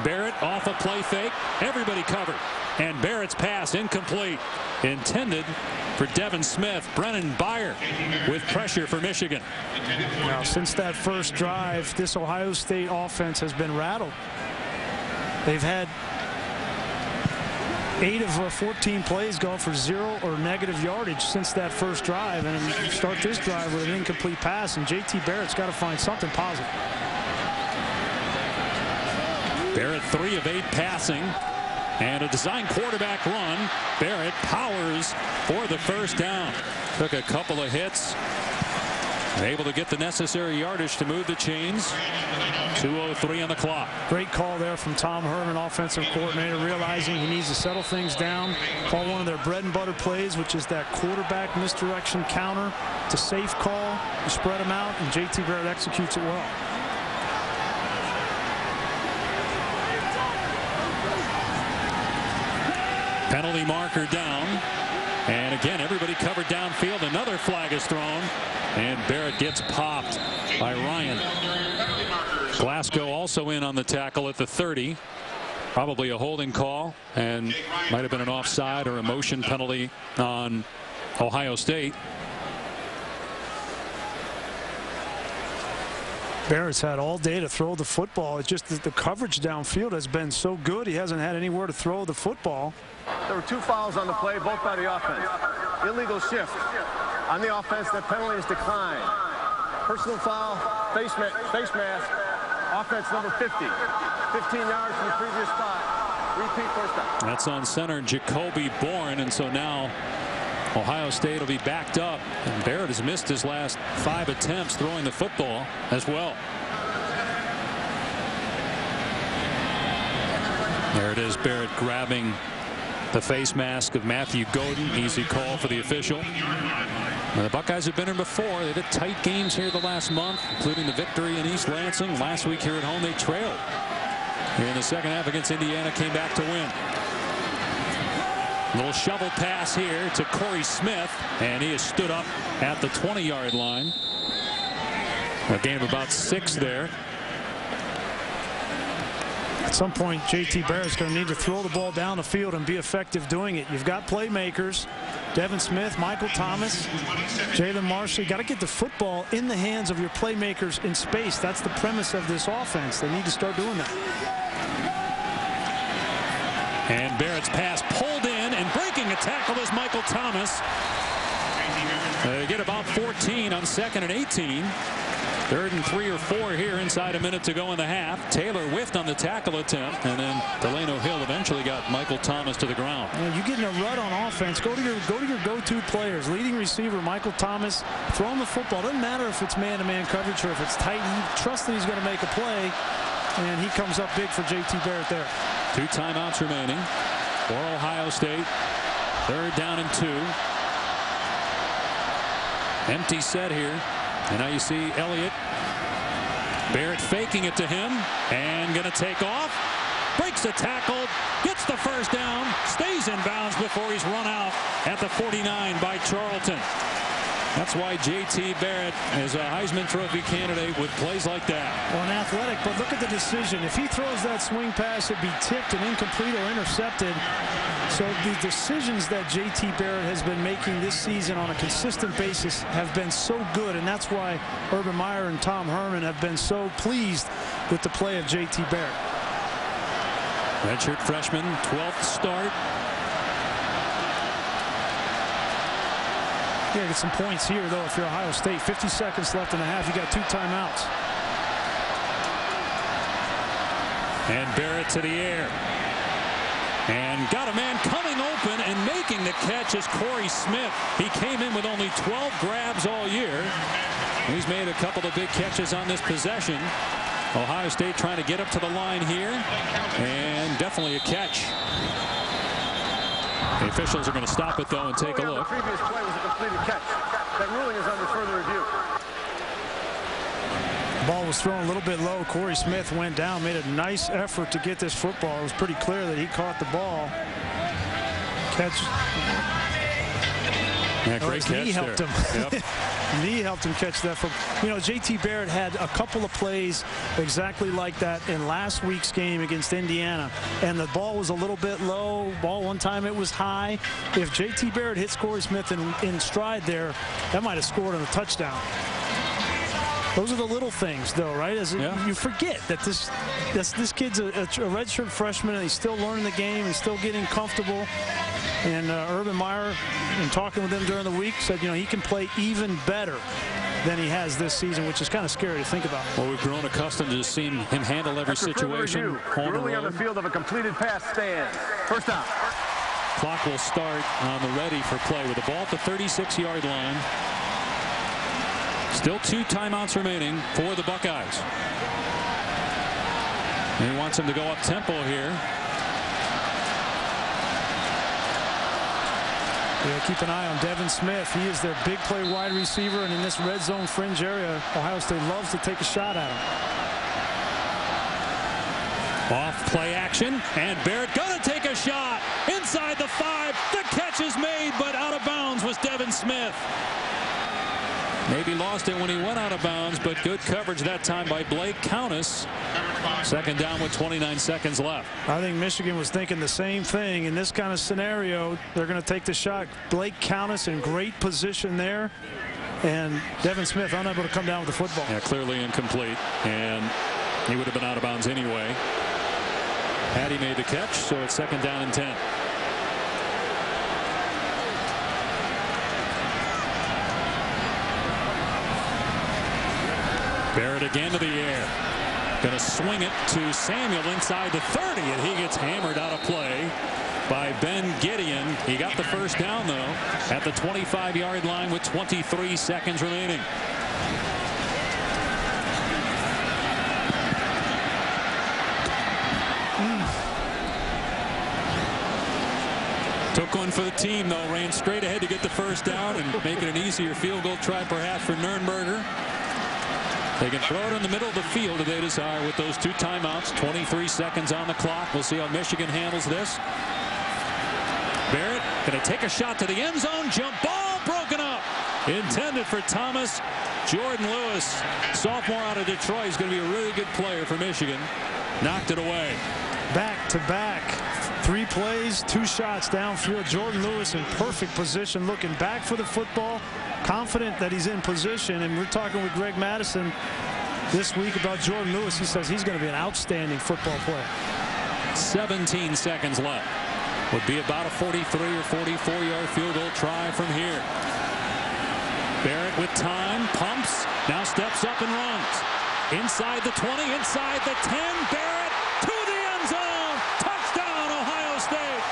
Barrett off a play fake. Everybody covered. And Barrett's pass incomplete. Intended for Devin Smith. Brennan Byer with pressure for Michigan. Now, since that first drive, this Ohio State offense has been rattled. They've had 8 of 14 plays go for 0 or negative yardage since that first drive. And you start this drive with an incomplete pass, and J.T. Barrett's got to find something positive. Barrett 3 of 8 passing. And a design quarterback run. Barrett powers for the first down. Took a couple of hits. Able to get the necessary yardage to move the chains. 2:03 on the clock. Great call there from Tom Herman, offensive coordinator, realizing he needs to settle things down. Call one of their bread and butter plays, which is that quarterback misdirection counter. It's a safe call. You spread them out, and J.T. Barrett executes it well. Penalty marker down. And again, everybody covered downfield. Another flag is thrown. And Barrett gets popped by Ryan. Glasgow also in on the tackle at the 30. Probably a holding call. And might have been an offside or a motion penalty on Ohio State. Barrett's had all day to throw the football. It's just that the coverage downfield has been so good. He hasn't had anywhere to throw the football. There were 2 fouls on the play, both by the offense. Illegal shift on the offense. That penalty is declined. Personal foul, face mask. Offense number 50. 15 yards from the previous spot. Repeat first down. That's on center Jacoby Bourne, and so now Ohio State will be backed up. And Barrett has missed his last 5 attempts throwing the football as well. There it is, Barrett grabbing the face mask of Matthew Godin. Easy call for the official. Now, the Buckeyes have been in before. They've had tight games here the last month, including the victory in East Lansing. Last week here at home, they trailed. Here in the second half against Indiana, came back to win. Little shovel pass here to Corey Smith, and he has stood up at the 20-yard line. A gain of about 6 there. At some point, J.T. Barrett's going to need to throw the ball down the field and be effective doing it. You've got playmakers, Devin Smith, Michael Thomas, Jalen Marshall. You got to get the football in the hands of your playmakers in space. That's the premise of this offense. They need to start doing that. And Barrett's pass pulled in, and breaking a tackle is Michael Thomas. They get about 14 on 2nd and 18. 3rd and 3 or 4 here inside a minute to go in the half. Taylor whiffed on the tackle attempt, and then Delano Hill eventually got Michael Thomas to the ground. You get in a rut on offense. Go to your go-to players. Leading receiver Michael Thomas, throw him the football. Doesn't matter if it's man-to-man coverage or if it's tight. You trust that he's going to make a play, and he comes up big for J.T. Barrett there. 2 timeouts remaining for Ohio State. 3rd down and 2. Empty set here. And now you see Elliott. Barrett faking it to him and going to take off. Breaks a tackle. Gets the first down. Stays in bounds before he's run out at the 49 by Charlton. That's why J.T. Barrett is a Heisman Trophy candidate with plays like that. Well, an athletic, but look at the decision. If he throws that swing pass, it'd be tipped and incomplete or intercepted. So the decisions that J.T. Barrett has been making this season on a consistent basis have been so good, and that's why Urban Meyer and Tom Herman have been so pleased with the play of J.T. Barrett. Redshirt freshman, 12th start. You gotta get some points here, though, if you're Ohio State. 50 seconds left in the half. You got 2 timeouts. And Barrett to the air. And got a man coming open, and making the catch is Corey Smith. He came in with only 12 grabs all year. He's made a couple of big catches on this possession. Ohio State trying to get up to the line here. And definitely a catch. The officials are going to stop it, though, and take a look. The previous play was a completed catch. That ruling is under further review. The ball was thrown a little bit low. Corey Smith went down, made a nice effort to get this football. It was pretty clear that he caught the ball. Catch. Yeah, great catch he helped there. him. Yep. knee helped him catch that football. You know, J.T. Barrett had a couple of plays exactly like that in last week's game against Indiana, and the ball was a little bit low. Ball one time it was high. If J.T. Barrett hit Corey Smith in stride there, that might have scored on a touchdown. Those are the little things, though, right? You forget that this kid's a redshirt freshman, and he's still learning the game and still getting comfortable. And Urban Meyer, in talking with him during the week, said, you know, he can play even better than he has this season, which is kind of scary to think about. Well, we've grown accustomed to seeing him handle every situation. Early on the field of a completed pass stands. First down. Clock will start on the ready for play with the ball at the 36-yard line. Still 2 timeouts remaining for the Buckeyes. And he wants him to go up tempo here. Yeah, keep an eye on Devin Smith. He is their big play wide receiver, and in this red zone fringe area, Ohio State loves to take a shot at him. Off play action, and Barrett gonna take a shot inside the 5. The catch is made, but out of bounds was Devin Smith. Maybe lost it when he went out of bounds, but good coverage that time by Blake Countess. Second down with 29 seconds left. I think Michigan was thinking the same thing. In this kind of scenario, they're going to take the shot. Blake Countess in great position there, and Devin Smith unable to come down with the football. Yeah, clearly incomplete, and he would have been out of bounds anyway had he made the catch. So it's second down and 10. Barrett again to the air. Going to swing it to Samuel inside the 30, and he gets hammered out of play by Ben Gideon. He got the first down, though, at the 25-yard line with 23 seconds remaining. Took one for the team, though. Ran straight ahead to get the first down and make it an easier field goal try, perhaps, for Nurnberger. They can throw it in the middle of the field if they desire with those 2 timeouts. 23 seconds on the clock. We'll see how Michigan handles this. Barrett going to take a shot to the end zone. Jump ball broken up. Intended for Thomas. Jordan Lewis, sophomore out of Detroit, is going to be a really good player for Michigan. Knocked it away. Back to back. 3 plays, 2 shots downfield. Jordan Lewis in perfect position, looking back for the football, confident that he's in position. And we're talking with Greg Madison this week about Jordan Lewis. He says he's going to be an outstanding football player. 17 seconds left. Would be about a 43 or 44-yard field goal try from here. Barrett with time, pumps, now steps up and runs. Inside the 20, inside the 10, Barrett to the end zone. Touchdown, Ohio State.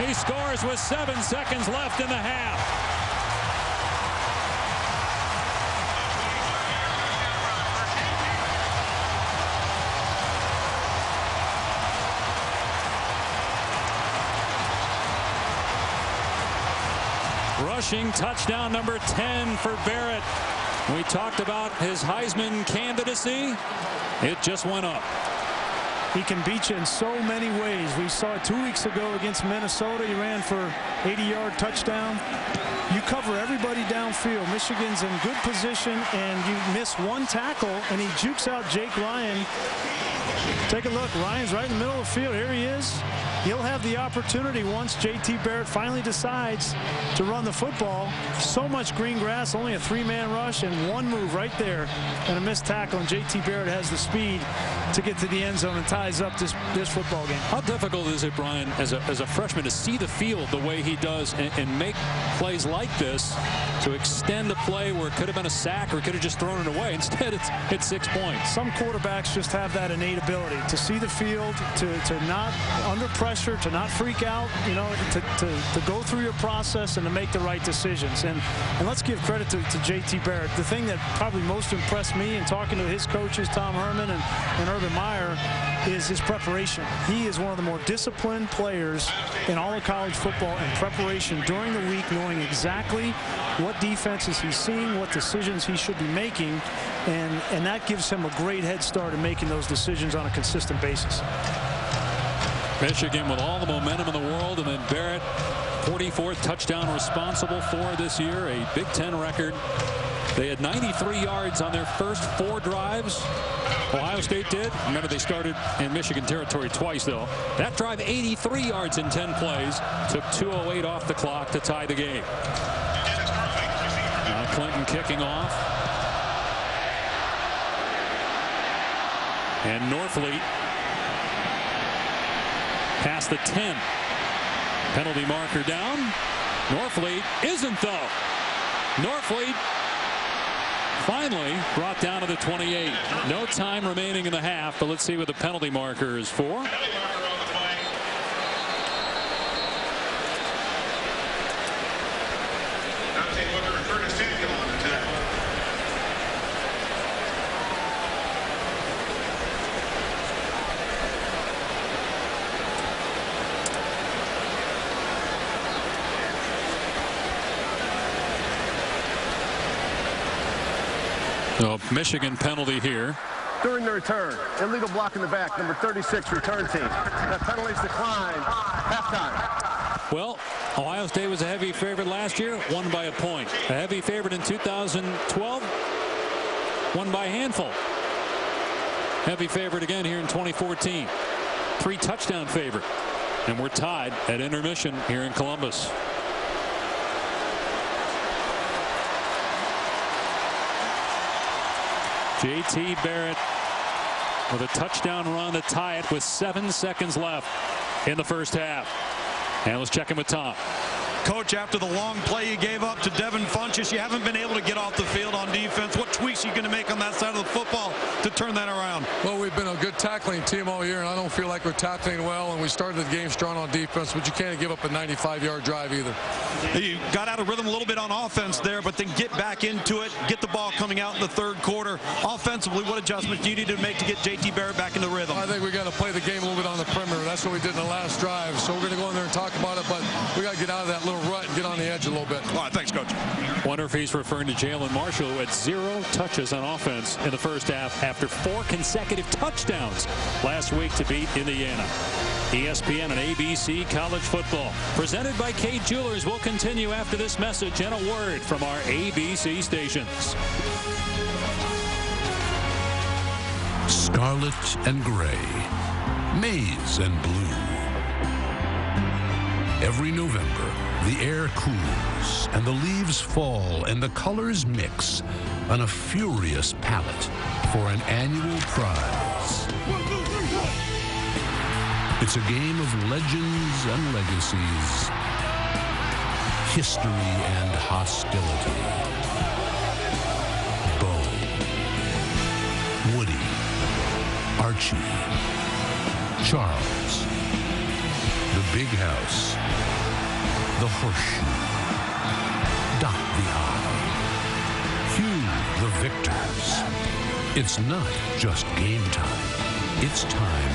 He scores with 7 seconds left in the half. Rushing touchdown number 10 for Barrett. We talked about his Heisman candidacy. It just went up. He can beat you in so many ways. We saw it 2 weeks ago against Minnesota. He ran for 80-yard touchdown. You cover everybody downfield. Michigan's in good position, and you miss 1 tackle, and he jukes out Jake Ryan. Take a look. Ryan's right in the middle of the field. Here he is. He'll have the opportunity once J.T. Barrett finally decides to run the football. So much green grass, only a 3-man rush, and 1 move right there and a missed tackle, and J.T. Barrett has the speed to get to the end zone and ties up this football game. How difficult is it, Brian, as a freshman, to see the field the way he does and make plays like this to extend a play where it could have been a sack or could have just thrown it away? Instead, it's 6 points. Some quarterbacks just have that innate ability to see the field, to not under pressure, to not freak out, you know, to go through your process and to make the right decisions. And let's give credit to J.T. Barrett. The thing that probably most impressed me in talking to his coaches, Tom Herman and Urban Meyer, is his preparation. He is one of the more disciplined players in all of college football, and preparation during the week, knowing exactly what defenses he's seeing, what decisions he should be making, and that gives him a great head start in making those decisions on a consistent basis. Michigan with all the momentum in the world, and then Barrett 44th touchdown responsible for this year, a Big Ten record. They had 93 yards on their first 4 drives. Ohio State did. Remember, they started in Michigan territory twice, though. That drive, 83 yards in 10 plays. Took 2:08 off the clock to tie the game. Now Clinton kicking off. And Norfleet past the 10. Penalty marker down. Norfleet isn't, though. Norfleet finally brought down to the 28. No time remaining in the half, but let's see what the penalty marker is for. So Michigan penalty here. During the return, illegal block in the back, number 36, return team. That penalties decline. Halftime. Well, Ohio State was a heavy favorite last year, won by a point. A heavy favorite in 2012, won by a handful. Heavy favorite again here in 2014. 3 touchdown favorite. And we're tied at intermission here in Columbus. J.T. Barrett with a touchdown run to tie it with 7 seconds left in the first half. And let's check in with Tom. Coach, after the long play you gave up to Devin Funchess, you haven't been able to get off the field on defense. What tweaks are you going to make on that side of the football to turn that around? Well, we've been a good tackling team all year, and I don't feel like we're tackling well, and we started the game strong on defense, but you can't give up a 95-yard drive either. You got out of rhythm a little bit on offense there, but then get back into it, get the ball coming out in the third quarter. Offensively, what adjustments do you need to make to get J.T. Barrett back into rhythm? I think we got to play the game a little bit on the perimeter. That's what we did in the last drive, so we're going to go in there and talk about it, but we got to get out of that little rut and get on the edge a little bit. All right, thanks, Coach. Wonder if he's referring to Jalen Marshall, who had 0 touches on offense in the first half after 4 consecutive touchdowns last week to beat Indiana. ESPN and ABC College Football. Presented by Kate Jewelers. Will continue after this message and a word from our ABC stations. Scarlet and gray, maize and blue. Every November, the air cools and the leaves fall and the colors mix on a furious palette for an annual prize. It's a game of legends and legacies, history and hostility. Bo, Woody, Archie, Charles, the big house, the horseshoe, dot the I, Hugh the victors. It's not just game time. It's time